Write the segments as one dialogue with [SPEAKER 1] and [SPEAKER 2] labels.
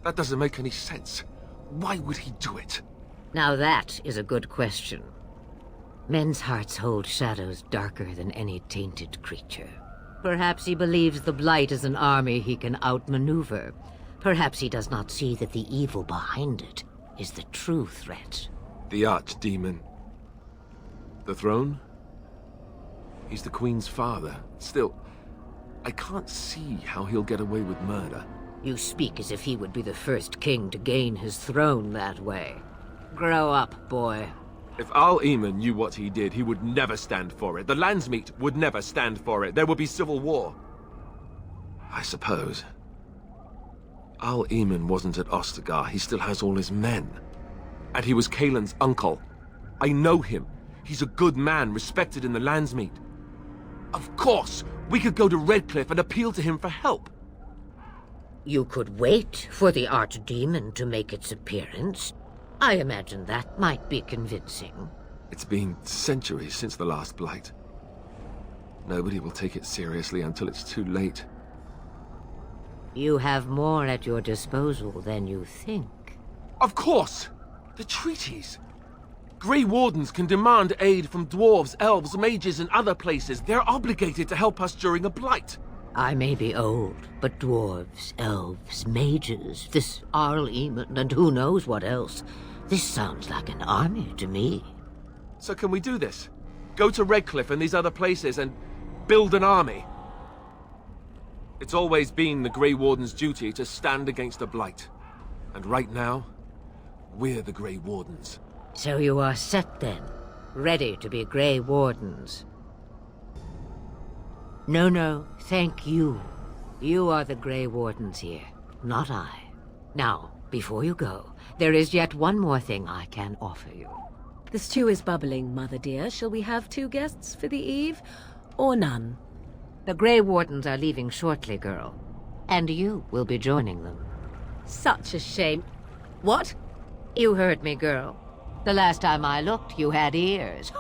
[SPEAKER 1] That doesn't make any sense. Why would he do it?
[SPEAKER 2] Now that is a good question. Men's hearts hold shadows darker than any tainted creature. Perhaps he believes the Blight is an army he can outmaneuver. Perhaps he does not see that the evil behind it is the true threat.
[SPEAKER 1] The archdemon. The throne? He's the Queen's father. Still, I can't see how he'll get away with murder.
[SPEAKER 2] You speak as if he would be the first king to gain his throne that way. Grow up, boy.
[SPEAKER 1] If Al-Eman knew what he did, he would never stand for it. The Landsmeet would never stand for it. There would be civil war. I suppose. Al-Eman wasn't at Ostagar. He still has all his men. And he was Kaelin's uncle. I know him. He's a good man, respected in the Landsmeet. Of course, we could go to Redcliffe and appeal to him for help.
[SPEAKER 2] You could wait for the Archdemon to make its appearance. I imagine that might be convincing.
[SPEAKER 1] It's been centuries since the last Blight. Nobody will take it seriously until it's too late.
[SPEAKER 2] You have more at your disposal than you think.
[SPEAKER 1] Of course! The treaties! Grey Wardens can demand aid from dwarves, elves, mages, and other places. They're obligated to help us during a Blight.
[SPEAKER 2] I may be old, but dwarves, elves, mages, this Al-Eman, and who knows what else. This sounds like an army to me.
[SPEAKER 1] So can we do this? Go to Redcliffe and these other places and build an army? It's always been the Grey Warden's duty to stand against the Blight. And right now, we're the Grey Wardens.
[SPEAKER 2] So you are set then, ready to be Grey Wardens. No, thank you. You are the Grey Wardens here, not I. Now, before you go, there is yet one more thing I can offer you.
[SPEAKER 3] The stew is bubbling, Mother dear. Shall we have 2 guests for the eve, or none?
[SPEAKER 2] The Grey Wardens are leaving shortly, girl. And you will be joining them.
[SPEAKER 3] Such a shame. What?
[SPEAKER 2] You heard me, girl. The last time I looked, you had ears.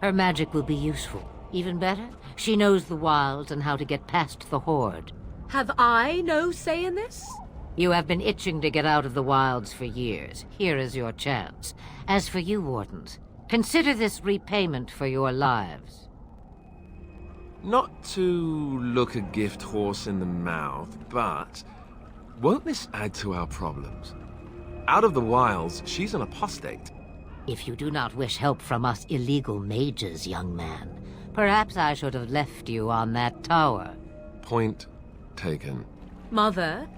[SPEAKER 2] Her magic will be useful. Even better, she knows the wilds and how to get past the Horde.
[SPEAKER 3] Have I no say in this?
[SPEAKER 2] You have been itching to get out of the wilds for years. Here is your chance. As for you, Wardens, consider this repayment for your lives.
[SPEAKER 1] Not to look a gift horse in the mouth, but won't this add to our problems? Out of the wilds, she's an apostate.
[SPEAKER 2] If you do not wish help from us illegal mages, young man, perhaps I should have left you on that tower.
[SPEAKER 1] Point taken.
[SPEAKER 3] Mother,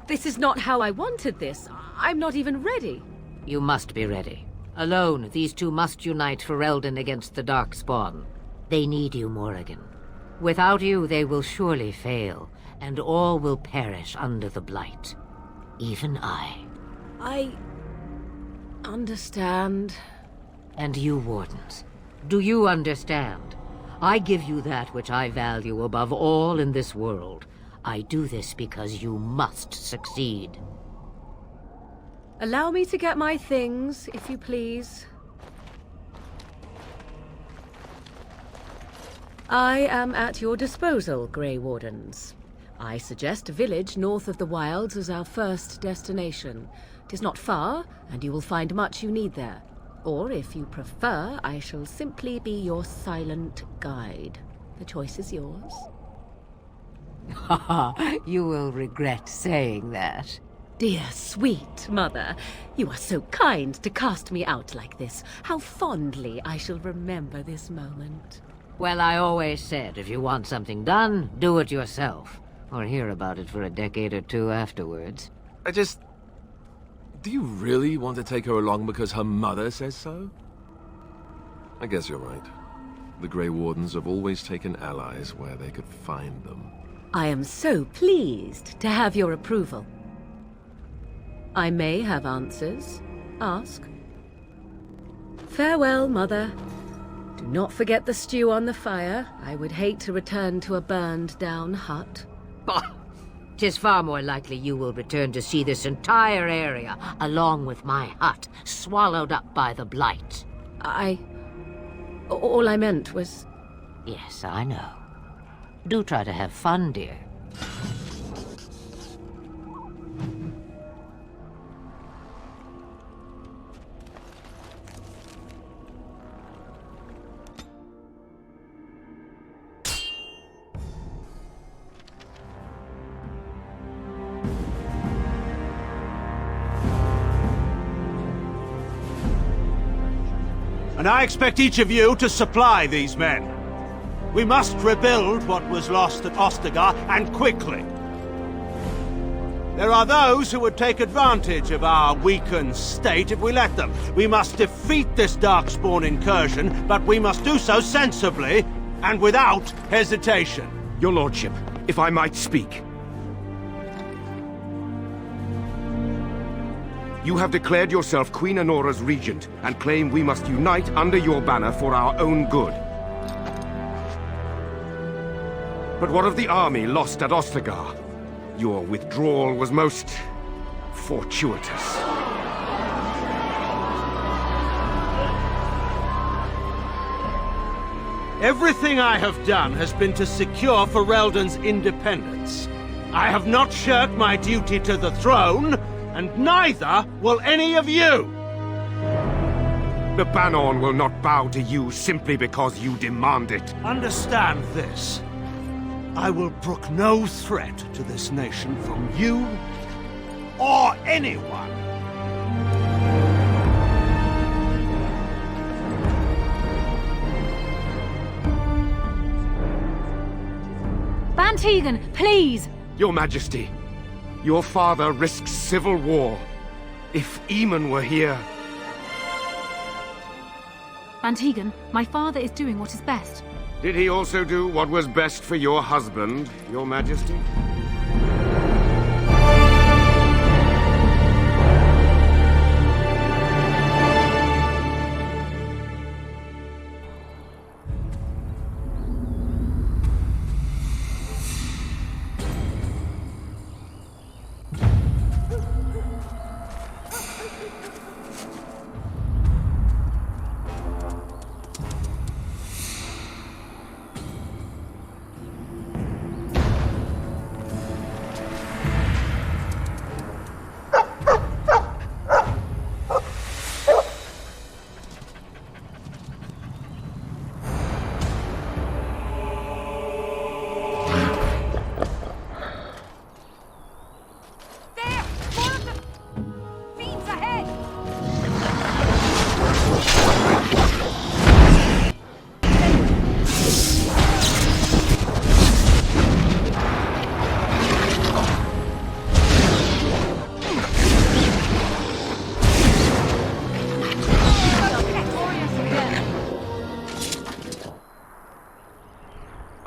[SPEAKER 3] this is not how I wanted this. I'm not even ready.
[SPEAKER 2] You must be ready. Alone, these two must unite for Eldon against the Darkspawn. They need you, Morrigan. Without you, they will surely fail, and all will perish under the Blight. Even I.
[SPEAKER 3] I understand.
[SPEAKER 2] And you, Wardens, do you understand? I give you that which I value above all in this world. I do this because you must succeed.
[SPEAKER 3] Allow me to get my things, if you please. I am at your disposal, Grey Wardens. I suggest a village north of the wilds as our first destination. 'Tis not far, and you will find much you need there. Or, if you prefer, I shall simply be your silent guide. The choice is yours.
[SPEAKER 2] You will regret saying that.
[SPEAKER 3] Dear, sweet mother, you are so kind to cast me out like this. How fondly I shall remember this moment.
[SPEAKER 2] Well, I always said, if you want something done, do it yourself. Or hear about it for a decade or two afterwards.
[SPEAKER 1] Do you really want to take her along because her mother says so? I guess you're right. The Grey Wardens have always taken allies where they could find them.
[SPEAKER 3] I am so pleased to have your approval. I may have answers. Ask. Farewell, Mother. Do not forget the stew on the fire. I would hate to return to a burned-down hut.
[SPEAKER 2] 'Tis far more likely you will return to see this entire area, along with my hut, swallowed up by the Blight.
[SPEAKER 3] All I meant was...
[SPEAKER 2] Yes, I know. Do try to have fun, dear.
[SPEAKER 4] and I expect each of you to supply these men. We must rebuild what was lost at Ostagar, and quickly. There are those who would take advantage of our weakened state if we let them. We must defeat this Darkspawn incursion, but we must do so sensibly and without hesitation.
[SPEAKER 5] Your lordship, if I might speak. You have declared yourself Queen Honora's regent, and claim we must unite under your banner for our own good. But what of the army lost at Ostagar? Your withdrawal was most fortuitous.
[SPEAKER 4] Everything I have done has been to secure Ferelden's independence. I have not shirked my duty to the throne, and neither will any of you!
[SPEAKER 5] The Banorn will not bow to you simply because you demand it.
[SPEAKER 4] Understand this. I will brook no threat to this nation from you or anyone.
[SPEAKER 6] Van Tegan, please!
[SPEAKER 5] Your Majesty, your father risks civil war. If Eamon were here...
[SPEAKER 6] Van Tegan, my father is doing what is best.
[SPEAKER 5] Did he also do what was best for your husband, Your Majesty?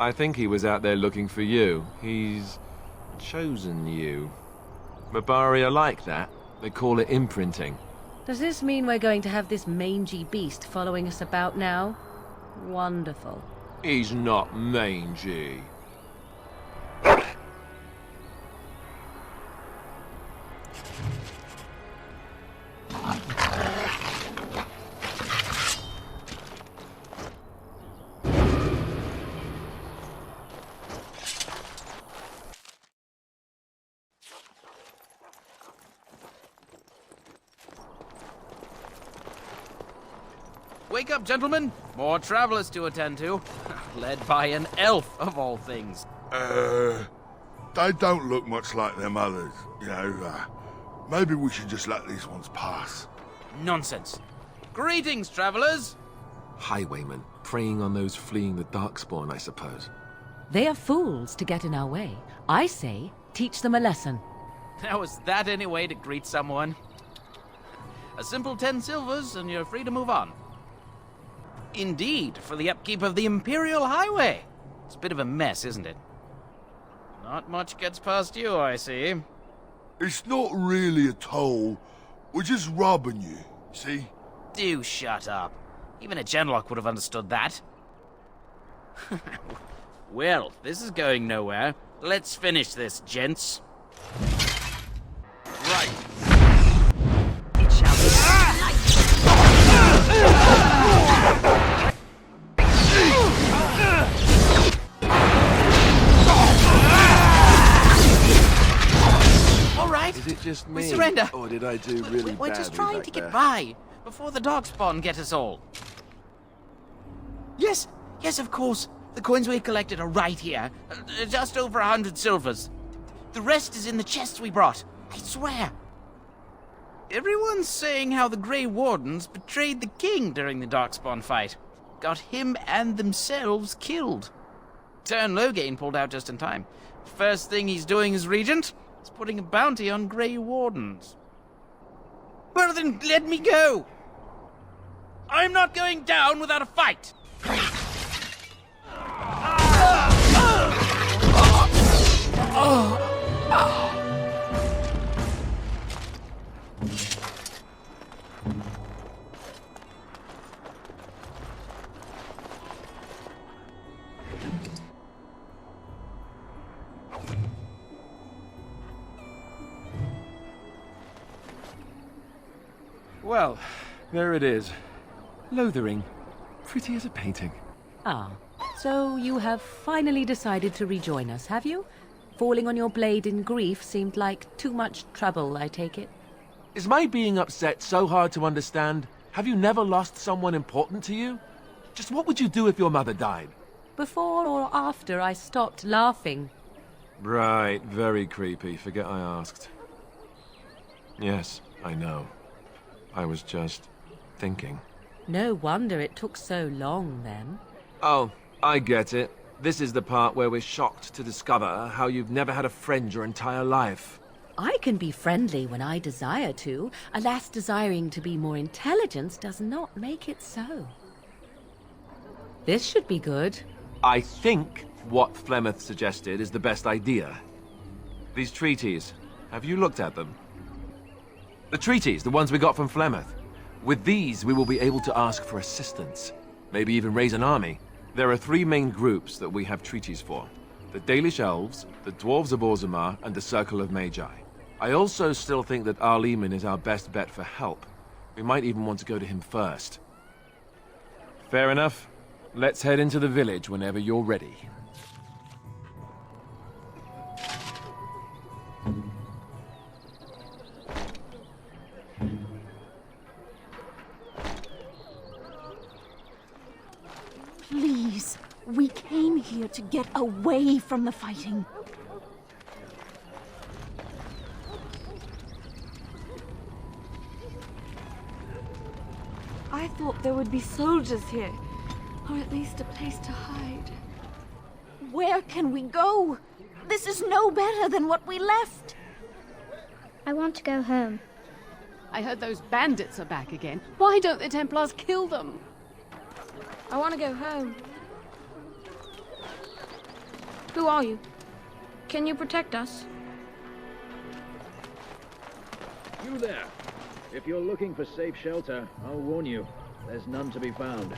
[SPEAKER 1] I think he was out there looking for you. He's chosen you. Mabari are like that. They call it imprinting.
[SPEAKER 3] Does this mean we're going to have this mangy beast following us about now? Wonderful.
[SPEAKER 1] He's not mangy.
[SPEAKER 7] Wake up, gentlemen! More travelers to attend to. Led by an elf, of all things.
[SPEAKER 8] They don't look much like them others, you know. Maybe we should just let these ones pass.
[SPEAKER 7] Nonsense. Greetings, travelers!
[SPEAKER 1] Highwaymen, preying on those fleeing the Darkspawn, I suppose.
[SPEAKER 3] They are fools to get in our way. I say, teach them a lesson.
[SPEAKER 7] Now, is that any way to greet someone? A simple 10 silvers, and you're free to move on. Indeed, for the upkeep of the Imperial Highway. It's a bit of a mess, isn't it? Not much gets past you, I see.
[SPEAKER 8] It's not really a toll. We're just robbing you, see?
[SPEAKER 7] Do shut up. Even a Genlock would have understood that. Well, this is going nowhere. Let's finish this, gents. Right. It shall be. All right.
[SPEAKER 1] Is it just me?
[SPEAKER 7] We surrender.
[SPEAKER 1] Or did I do really
[SPEAKER 7] We're just
[SPEAKER 1] badly
[SPEAKER 7] trying
[SPEAKER 1] back
[SPEAKER 7] to get
[SPEAKER 1] there?
[SPEAKER 7] by before the Darkspawn get us all. Yes, of course. The coins we collected are right here. Just over 100 silvers. The rest is in the chests we brought. I swear. Everyone's saying how the Grey Wardens betrayed the king during the Darkspawn fight. Got him and themselves killed. Tern Loghain pulled out just in time. First thing he's doing as regent is putting a bounty on Grey Wardens. Well then, let me go! I'm not going down without a fight!
[SPEAKER 1] Well, there it is. Lothering. Pretty as a painting.
[SPEAKER 3] Ah, so you have finally decided to rejoin us, have you? Falling on your blade in grief seemed like too much trouble, I take it.
[SPEAKER 1] Is my being upset so hard to understand? Have you never lost someone important to you? Just what would you do if your mother died?
[SPEAKER 3] Before or after I stopped laughing?
[SPEAKER 1] Right, very creepy. Forget I asked. Yes, I know. I was just thinking.
[SPEAKER 3] No wonder it took so long, then.
[SPEAKER 1] Oh, I get it. This is the part where we're shocked to discover how you've never had a friend your entire life.
[SPEAKER 3] I can be friendly when I desire to. Alas, desiring to be more intelligent does not make it so. This should be good.
[SPEAKER 1] I think what Flemeth suggested is the best idea. These treaties, have you looked at them? The treaties, the ones we got from Flemeth. With these, we will be able to ask for assistance. Maybe even raise an army. There are 3 main groups that we have treaties for. The Dalish Elves, the Dwarves of Orzammar, and the Circle of Magi. I also still think that Arleman is our best bet for help. We might even want to go to him first. Fair enough. Let's head into the village whenever you're ready.
[SPEAKER 9] Please, we came here to get away from the fighting. I thought there would be soldiers here, or at least a place to hide. Where can we go? This is no better than what we left.
[SPEAKER 10] I want to go home.
[SPEAKER 11] I heard those bandits are back again. Why don't the Templars kill them?
[SPEAKER 10] I want to go home. Who are you? Can you protect us?
[SPEAKER 12] You there. If you're looking for safe shelter, I'll warn you, there's none to be found.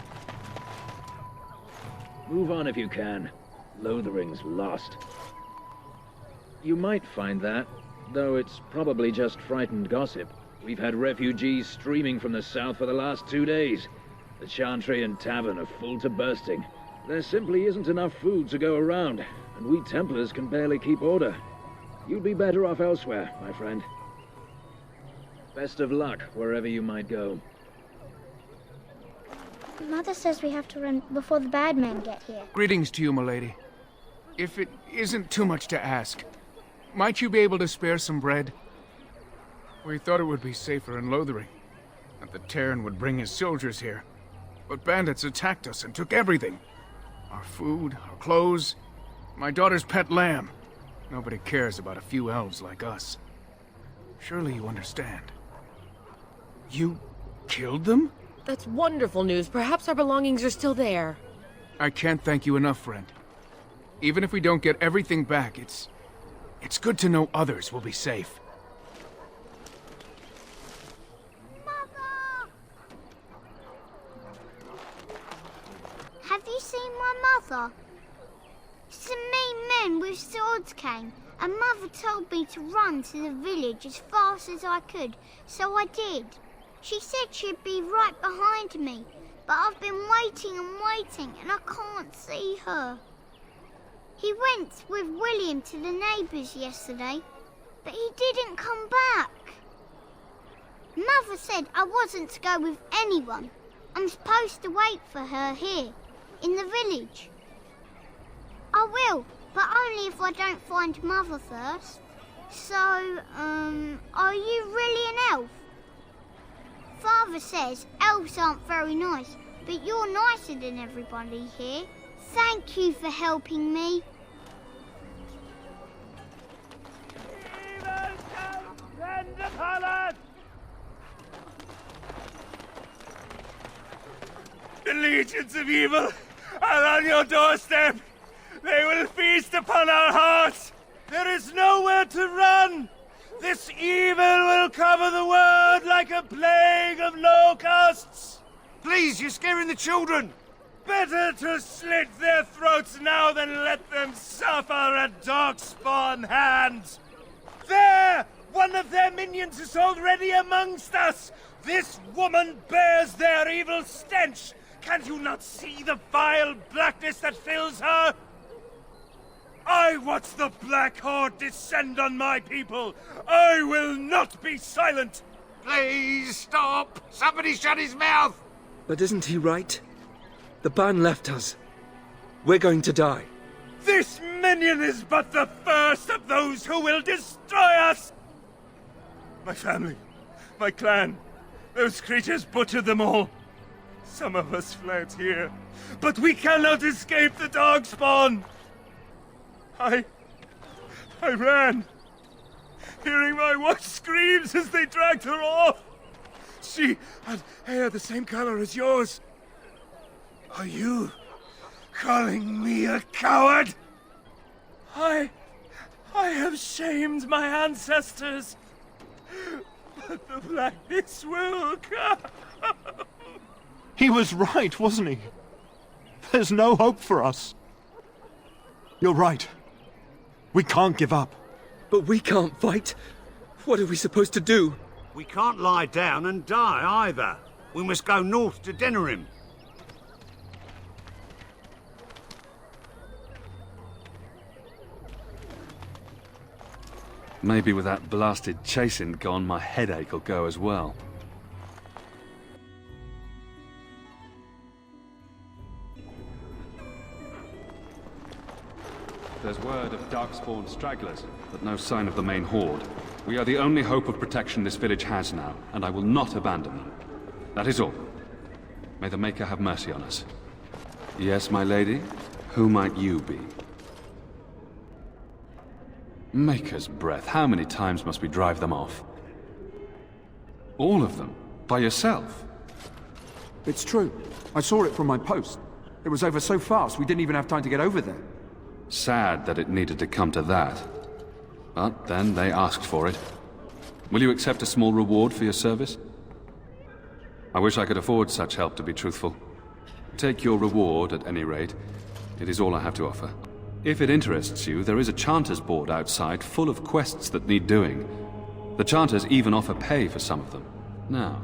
[SPEAKER 12] Move on if you can. Lothering's lost. You might find that, though it's probably just frightened gossip. We've had refugees streaming from the south for the last 2 days. The Chantry and Tavern are full to bursting. There simply isn't enough food to go around, and we Templars can barely keep order. You'd be better off elsewhere, my friend. Best of luck, wherever you might go.
[SPEAKER 10] Mother says we have to run before the bad men get here.
[SPEAKER 13] Greetings to you, milady. If it isn't too much to ask, might you be able to spare some bread? We thought it would be safer in Lothering, that the Terran would bring his soldiers here. But bandits attacked us and took everything. Our food, our clothes, my daughter's pet lamb. Nobody cares about a few elves like us. Surely you understand. You killed them?
[SPEAKER 11] That's wonderful news. Perhaps our belongings are still there.
[SPEAKER 13] I can't thank you enough, friend. Even if we don't get everything back, it's good to know others will be safe.
[SPEAKER 10] Have you seen my mother? Some mean men with swords came, and Mother told me to run to the village as fast as I could, so I did. She said she'd be right behind me, but I've been waiting and waiting, and I can't see her. He went with William to the neighbours yesterday, but he didn't come back. Mother said I wasn't to go with anyone. I'm supposed to wait for her here, in the village. I will, but only if I don't find Mother first. So, are you really an elf? Father says elves aren't very nice, but you're nicer than everybody here. Thank you for helping me.
[SPEAKER 4] The legions of evil are on your doorstep. They will feast upon our hearts. There is nowhere to run. This evil will cover the world like a plague of locusts.
[SPEAKER 5] Please, you're scaring the children.
[SPEAKER 4] Better to slit their throats now than let them suffer at Darkspawn hands. There! One of their minions is already amongst us. This woman bears their evil stench. Can you not see the vile blackness that fills her? I watch the Black Horde descend on my people. I will not be silent.
[SPEAKER 5] Please, stop! Somebody shut his mouth!
[SPEAKER 14] But isn't he right? The ban left us. We're going to die.
[SPEAKER 4] This minion is but the first of those who will destroy us! My family, my clan, those creatures butchered them all. Some of us fled here, but we cannot escape the Darkspawn. I ran, hearing my wife screams as they dragged her off. She had hair the same color as yours. Are you calling me a coward? I have shamed my ancestors, but the blackness will come.
[SPEAKER 15] He was right, wasn't he? There's no hope for us. You're right. We can't give up.
[SPEAKER 14] But we can't fight. What are we supposed to do?
[SPEAKER 4] We can't lie down and die either. We must go north to Denerim.
[SPEAKER 16] Maybe with that blasted chasing gone, my headache will go as well. There's word of Darkspawn stragglers, but no sign of the main horde. We are the only hope of protection this village has now, and I will not abandon them. That is all. May the Maker have mercy on us. Yes, my lady? Who might you be? Maker's breath, how many times must we drive them off? All of them? By yourself?
[SPEAKER 15] It's true. I saw it from my post. It was over so fast we didn't even have time to get over there.
[SPEAKER 16] Sad that it needed to come to that. But then they asked for it. Will you accept a small reward for your service? I wish I could afford such help, to be truthful. Take your reward, at any rate. It is all I have to offer. If it interests you, there is a Chanters board outside full of quests that need doing. The Chanters even offer pay for some of them. Now,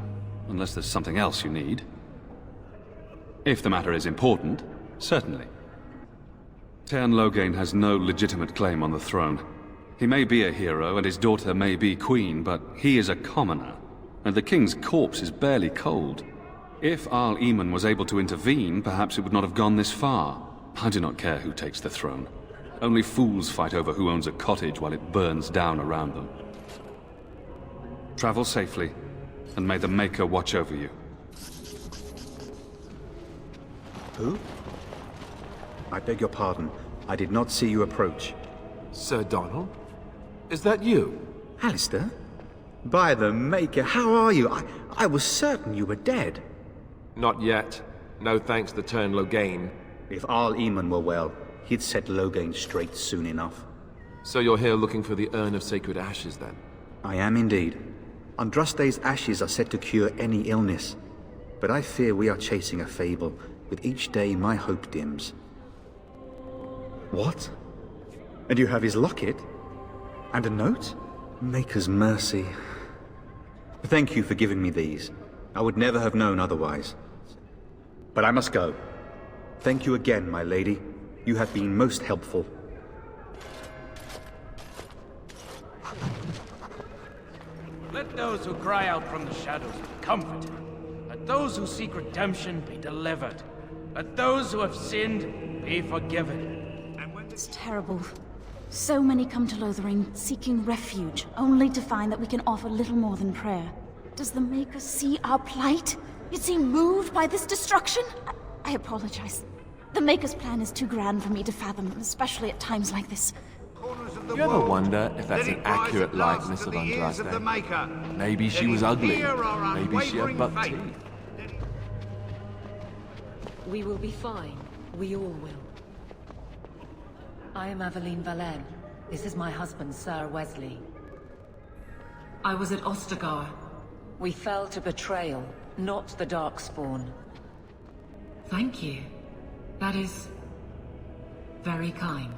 [SPEAKER 16] unless there's something else you need. If the matter is important, certainly. Teyrn Loghain has no legitimate claim on the throne. He may be a hero, and his daughter may be queen, but he is a commoner, and the king's corpse is barely cold. If Arl Eamon was able to intervene, perhaps it would not have gone this far. I do not care who takes the throne. Only fools fight over who owns a cottage while it burns down around them. Travel safely, and may the Maker watch over you.
[SPEAKER 17] Who? I beg your pardon. I did not see you approach.
[SPEAKER 1] Sir Donald? Is that you?
[SPEAKER 17] Alistair? By the Maker, how are you? I was certain you were dead.
[SPEAKER 1] Not yet. No thanks to Teyrn Loghain.
[SPEAKER 17] If Arl Eamon were well, he'd set Loghain straight soon enough.
[SPEAKER 1] So you're here looking for the Urn of Sacred Ashes, then?
[SPEAKER 17] I am indeed. Andraste's ashes are said to cure any illness. But I fear we are chasing a fable. With each day, my hope dims. What? And you have his locket? And a note? Maker's mercy. Thank you for giving me these. I would never have known otherwise. But I must go. Thank you again, my lady. You have been most helpful.
[SPEAKER 7] Let those who cry out from the shadows be comforted. Let those who seek redemption be delivered. Let those who have sinned be forgiven.
[SPEAKER 9] It's terrible. So many come to Lothering seeking refuge, only to find that we can offer little more than prayer. Does the Maker see our plight? Is he moved by this destruction? I apologize. The Maker's plan is too grand for me to fathom, especially at times like this.
[SPEAKER 1] You ever wonder if that's an accurate likeness of Andraste? Maybe she was ugly. Maybe she had buck teeth.
[SPEAKER 3] We will be fine. We all will. I am Aveline Valenne. This is my husband, Sir Wesley. I was at Ostagar. We fell to betrayal, not the Darkspawn. Thank you. That is... very kind.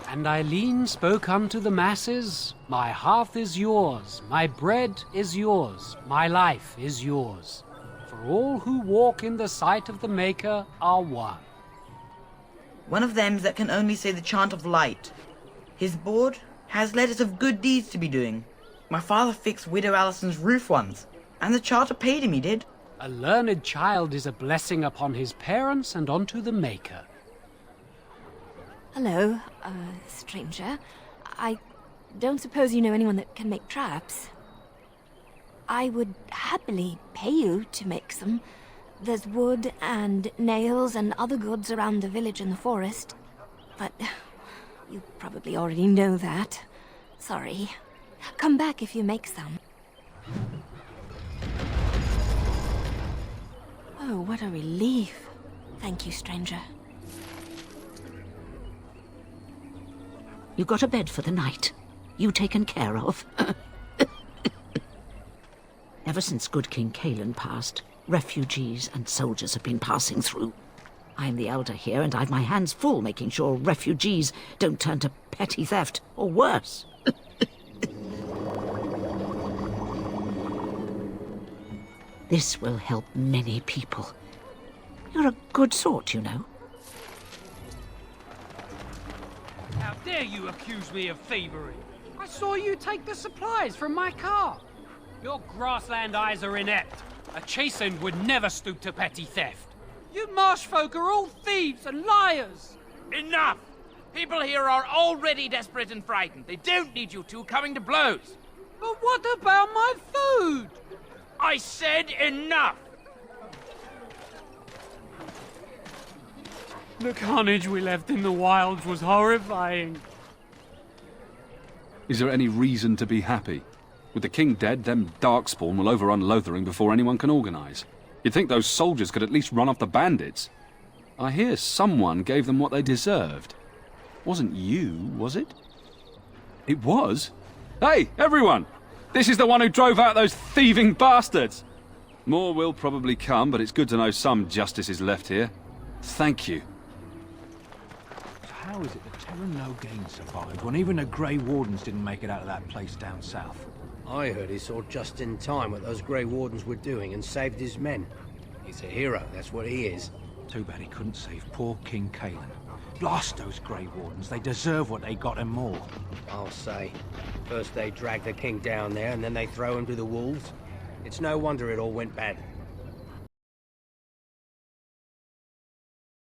[SPEAKER 18] And Eileen spoke unto the masses, my hearth is yours, my bread is yours, my life is yours. For all who walk in the sight of the Maker are one.
[SPEAKER 19] One of them that can only say the chant of light. His board has letters of good deeds to be doing. My father fixed Widow Allison's roof once, and the charter paid him, he did.
[SPEAKER 18] A learned child is a blessing upon his parents and unto the Maker.
[SPEAKER 20] Hello, stranger. I don't suppose you know anyone that can make traps. I would happily pay you to make some. There's wood and nails and other goods around the village and the forest. But you probably already know that. Sorry. Come back if you make some. Oh, what a relief. Thank you, stranger.
[SPEAKER 21] You got a bed for the night. You taken care of. Ever since good King Cailan passed, refugees and soldiers have been passing through. I'm the elder here, and I've my hands full making sure refugees don't turn to petty theft, or worse. This will help many people. You're a good sort, you know.
[SPEAKER 18] How dare you accuse me of thievery? I saw you take the supplies from my car. Your grassland eyes are inept. A chastened would never stoop to petty theft. You marsh folk are all thieves and liars.
[SPEAKER 7] Enough! People here are already desperate and frightened. They don't need you two coming to blows.
[SPEAKER 18] But what about my food?
[SPEAKER 7] I said enough!
[SPEAKER 18] The carnage we left in the wilds was horrifying.
[SPEAKER 16] Is there any reason to be happy? With the king dead, them Darkspawn will overrun Lothering before anyone can organize. You'd think those soldiers could at least run off the bandits. I hear someone gave them what they deserved. Wasn't you, was it? It was? Hey, everyone! This is the one who drove out those thieving bastards! More will probably come, but it's good to know some justice is left here. Thank you.
[SPEAKER 4] How is it that Terran Logain survived when even the Grey Wardens didn't make it out of that place down south?
[SPEAKER 22] I heard he saw just in time what those Grey Wardens were doing and saved his men. He's a hero, that's what he is.
[SPEAKER 4] Too bad he couldn't save poor King Cailan. Blast those Grey Wardens, they deserve what they got and more.
[SPEAKER 22] I'll say. First they drag the king down there and then they throw him to the wolves. It's no wonder it all went bad.